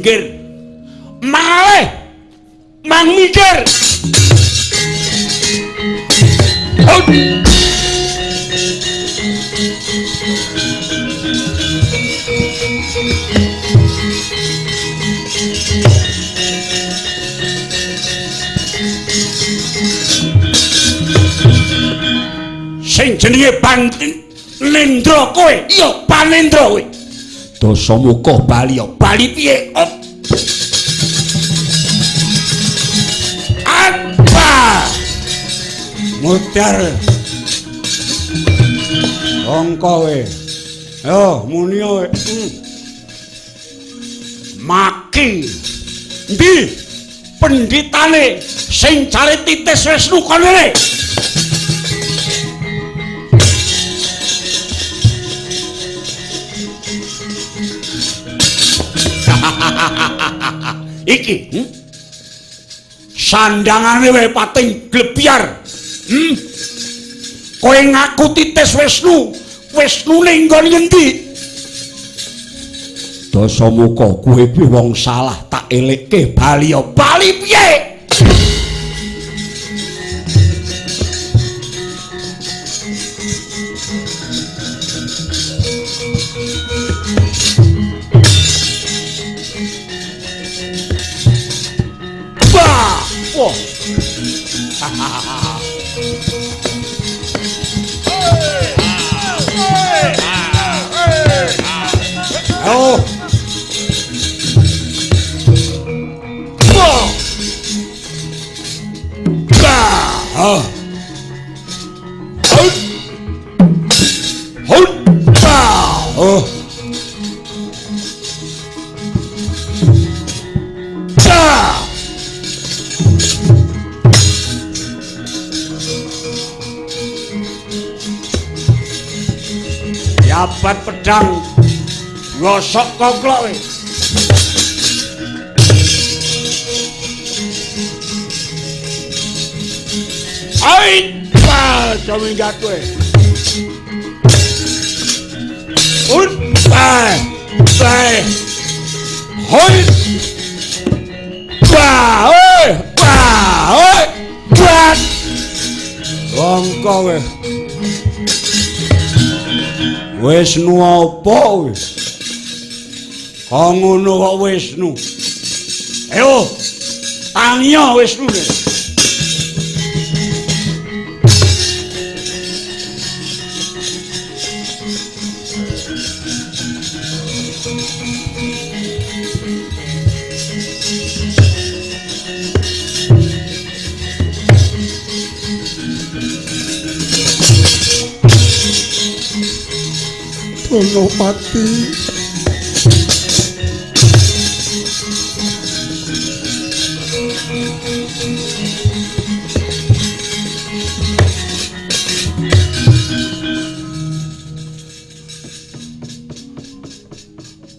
minggir. Malih mang minggir. Sing jenenge Panendra kowe, iya Panendra kowe. Dasamuka bali ya, bali piye? Apa? Mutar. Angka kowe. Yo, muni kowe. Maki. Ndi pendhitane sing cari titis Wisnu kono. Iki sandangane wae pating glebyar. Kowe ngaku titis Wisnu. Wisnune nggon ngendi? Dasamuka kowe kuwi wong salah tak elekke bali ya bali piye? Wah. Oh. Wah. Bah. Hold. Bah. Oh. Jabat pedang ngosok koklok we. Ai, pa, jaminggat we. Pa. Hoi. Pa, oi. Buat. Wongko we. Wisnu apa wis? Kok ngono kok Wisnu? Ayo, tanya Wisnune. Donopati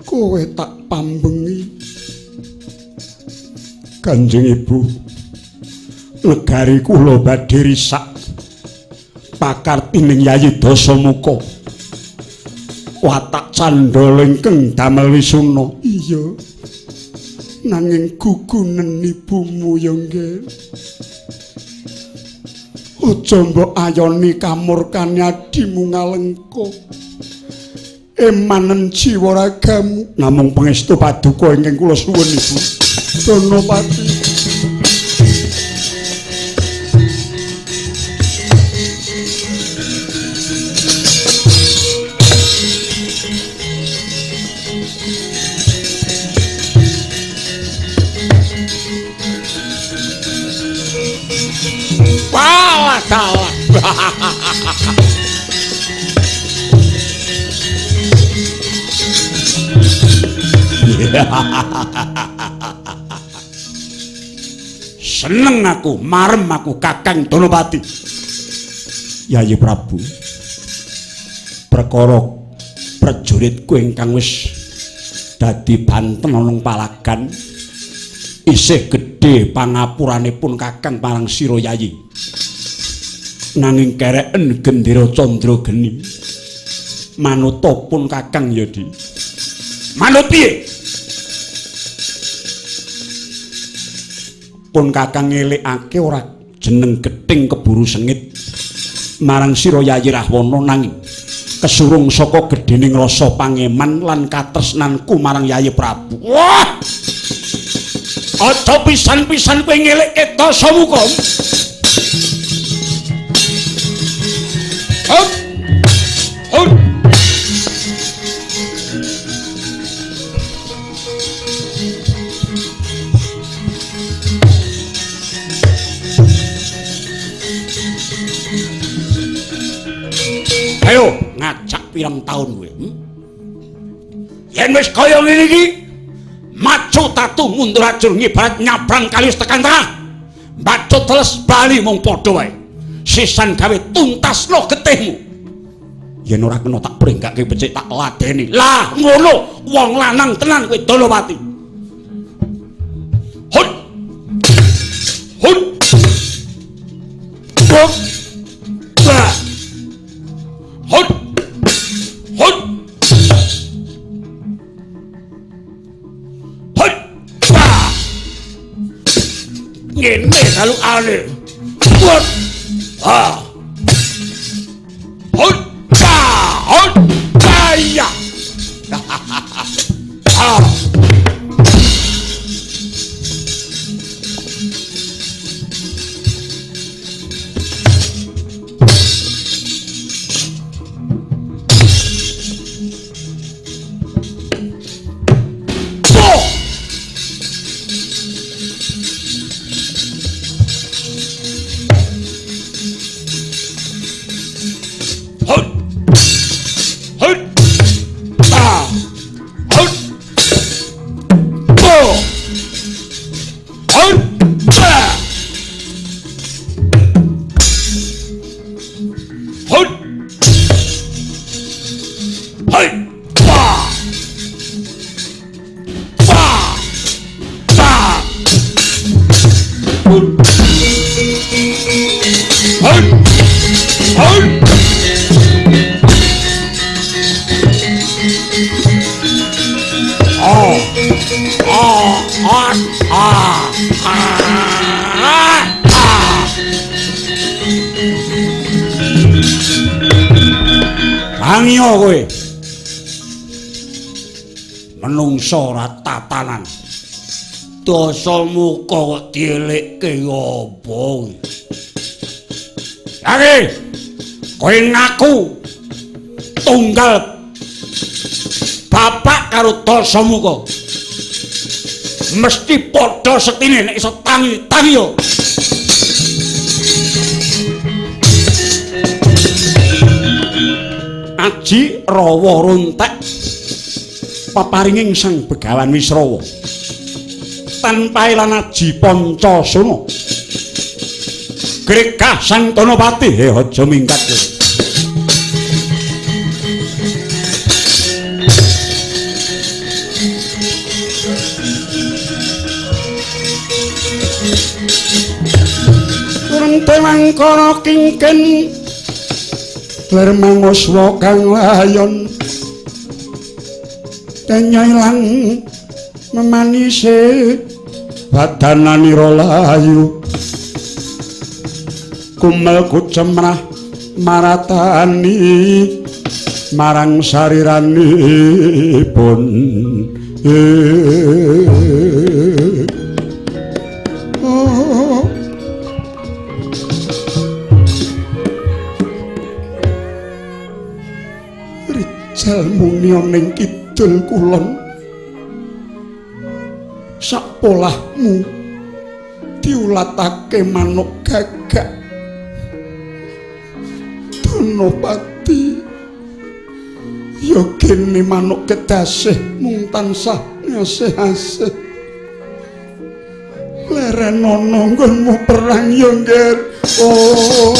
kowe tak pambengi Kanjeng Ibu negari kula badhe risak pakartining Yayi Dasamuka watak candala ingkang damel wisuna. Iya. Nanging gugunen ibumu ya nggih. Aja mbok ayoni kamurkane adimu Ngalengka. Emanen jiwa ragamu namung pangestu paduka ingkang kula suwun Ibu. Donopati. Salah. Seneng aku, marem aku Kakang Donopati. Yayi Prabu. Perkara prajuritku ingkang wis dadi banten ana palagan isih gedhe pangapuranipun Kakang marang sira Yayi. Nanging kereken gendera Candrageni manutapun Kakang ya Di. Manut piye? pun kakang ngelikake ora jeneng gething keburu sengit marang sira Yayi Rahwana nanging kesurung saka gedhening rasa pangeman lan katresnanku marang Yayi Prabu. Wah! Aja pisan-pisan kowe ngelikke Dasamuka. Hop. Hop. Ayo ngajak pirang taun kowe. Yen wis kaya ngene iki, maju tatu mundur ajur ngibarat nyabrang kali tekan tengah. Mbacut teles bali mung padha wae. Sisan gawe tuntasno getihmu. Yen ora kena tak brenggake becik tak ladeni. Lah ngono wong lanang tenan kowe Dalawati. Hut. Hut. Hut. Bah. Hut. Hut. Hut. Bah. Ngene kalau ale. Hut. Ah. Hut. Bah. Hut. Kaya. Ah. Angyo kowe. Menungso ora tatanan. Dasamuka kok dielekke apa? Lagi kowe ngaku tunggal bapak karo Dasamuka. Mesti padha setine nek iso tangi-tangi yo. Aji rawa runtek paparinging Sang Begawan Wisrawa tanpa lan aji Pancasona gregah Sang Danapati aja mingkat Rente mangkana kingken ler manguswa kang layon tenyailang memanise badananira layu kumel kucemrah maratani marang sariranipun Jalmuni ning kidul kulon sak polahmu diulatake manuk gagak Danapati ya kene manuk kedasih mung tansah ngasih-asih leren ana nggonmu perang ya ngger oh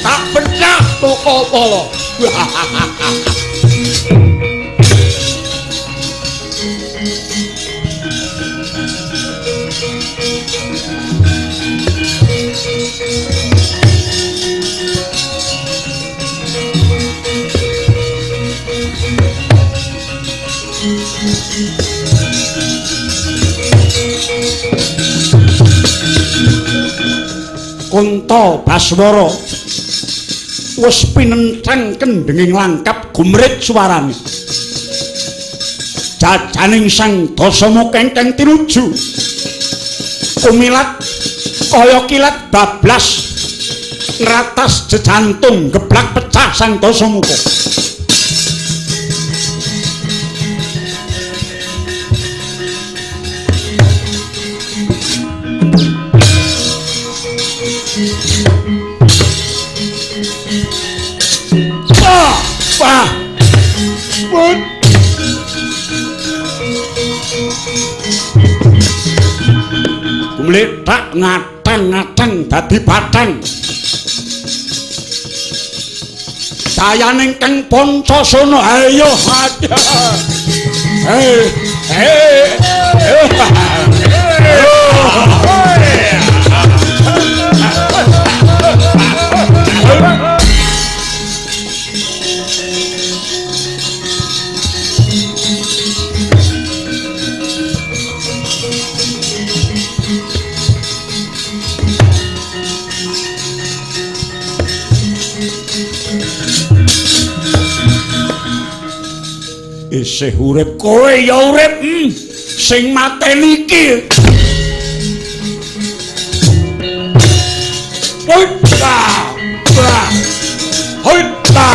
tak pecah toko polo Kunta Baswara wis pinenthang kendhenging langkap gumrit suarane. Jajaning sang Dasamuka ingkang tinuju kumilat kaya kilat bablas ngratas jejantung geblak pecah sang Dasamuka. Wah, pun mletak ngatang-ngatang dadi batang. Sayaning kang Pancasona ayo ada. Isih urip kowe ya urip sing mateni iki. Hoita. Hoita.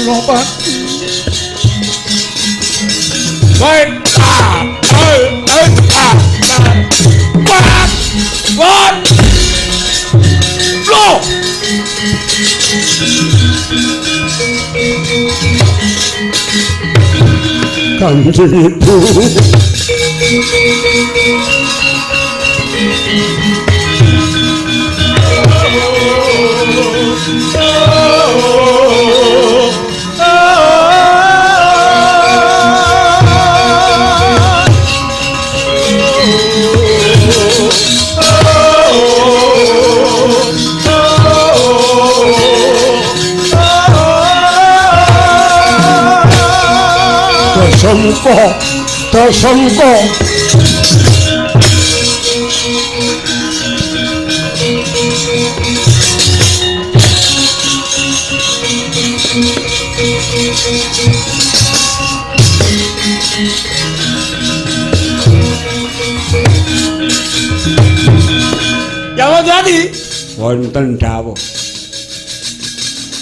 Lobat. Hoita. Hoita. What? Lo. Kanjeng Ibu. Dasamuka Jawa jadi wonten dawuh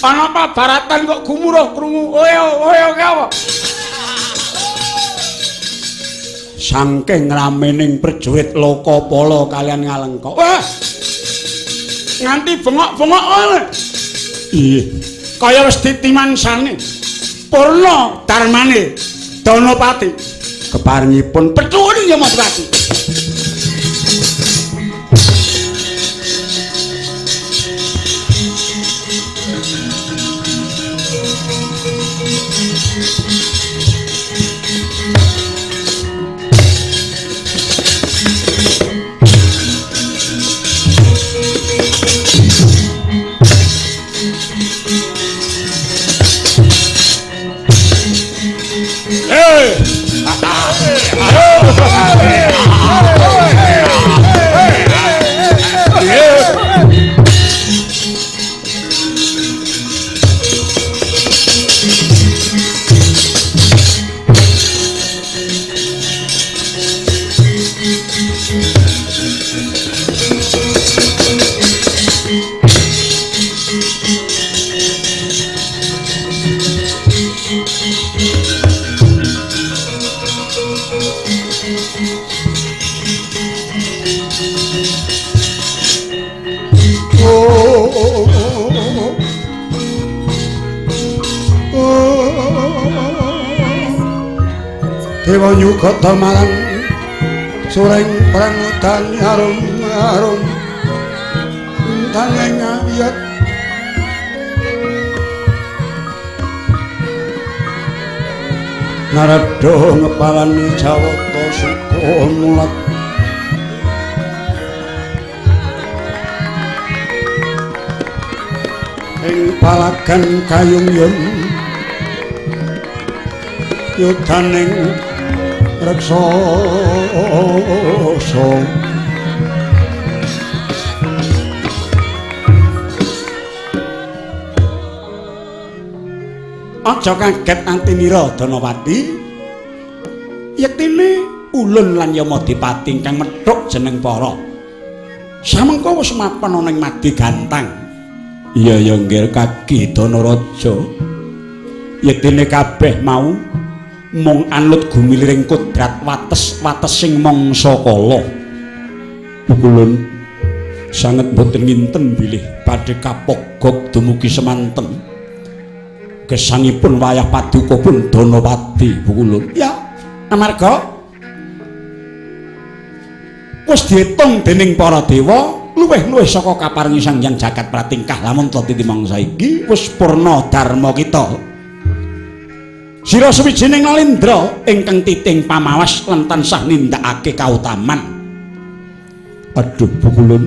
ana pabaratan kok gumuruh krungu oyo kawa saking ramening prajurit Lokapala kalian Ngalengka. Wah. Nganti bengok-bengok oleh. Iya. Kaya wis ditimansane. Purna darmane Danapati. Keparingipun pecuwun ya Madurati. Dewa Nyugata marang sureng prangutan harum-harum tanging ayat Narada ngepalani Jawata suka mulat ing palagan kayungyon yudaning raksasa aja kaget Antinira Danawati yektine ulun lan Yamadipati ingkang methuk jeneng para samengko wis mapan ana ing Madi Gantang. Iya ya nggih Kaki Danaraja. Yektine kabeh mau mung anut gumiling kodrat wates-watesing mangsa kala. Ulun sanget boten nginten bilih badhe kapogok dumugi semanten. Gesangipun wayah paduka pun Danawati Ulun. Ya, amarga wis diitung dening para dewa luwih-luwih saka kaparingi Sang Hyang Jagat Pratingkah lamun titi mangsa iki wis purna dharma kita. Sira suwijining nalendra ingkang titing pamawas lan tansah nindakake kautaman. Aduh Bukulun,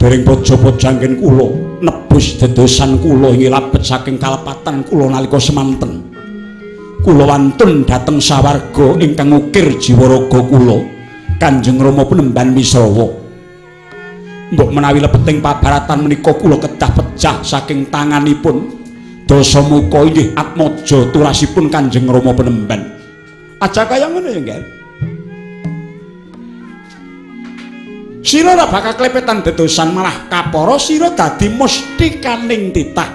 dereng bojo-bojo anggen kula nebus dedosan kula ing labet saking kalepatan kula nalika semanten. Kula wantun dhateng sawarga ingkang ngukir jiwa raga kula Kanjeng Rama Penemban Wisrawa. Mbok menawi lebeting pabaratan menika kula kedah pecah saking tanganipun Dasamuka inggih Atmaja turasipun Kanjeng Rama Penemban. Aja kaya ngono ya, Nggih. Sira ora bakal klepetan dedosan malah kapara sira dadi mustikaning titah.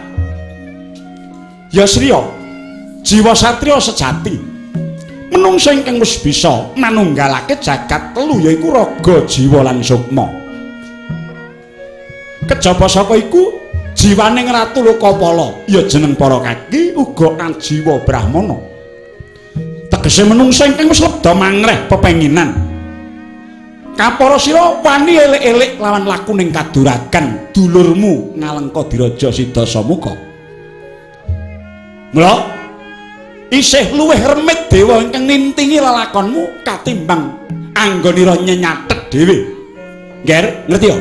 Ya Sriya, jiwa satriya sejati. Menungsa ingkang wis bisa manunggalake jagat telu yaiku raga, jiwa lan sukma. Kejaba saka iku jiwaning Ratu Lokapala ya jeneng para kaki uga ajiwa Brahmana. Tegese menungsa ingkang wis lebda mangreh pepenginan. Kapara sira wani elek-elek lawan lakuning kaduragan dulurmu Ngalengka Diraja Sidasamuka. Mula isih luwih remit dewa ingkang nintingi lelakonmu katimbang anggonira nyenyatet dhewe. Nggih, ngerti ya?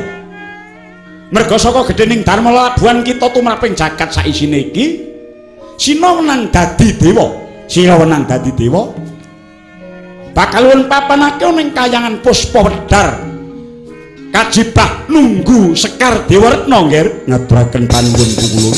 Merga saka gedhening dharma labuhan kita tumraping jagat saisine iki sina wenang dadi dewa. Sira wenang dadi dewa. Bakal won papanake ning kayangan Puspa Wedar. Kajibah nunggu Sekar Dewa Retna nggih ngaturaken panuwun kula.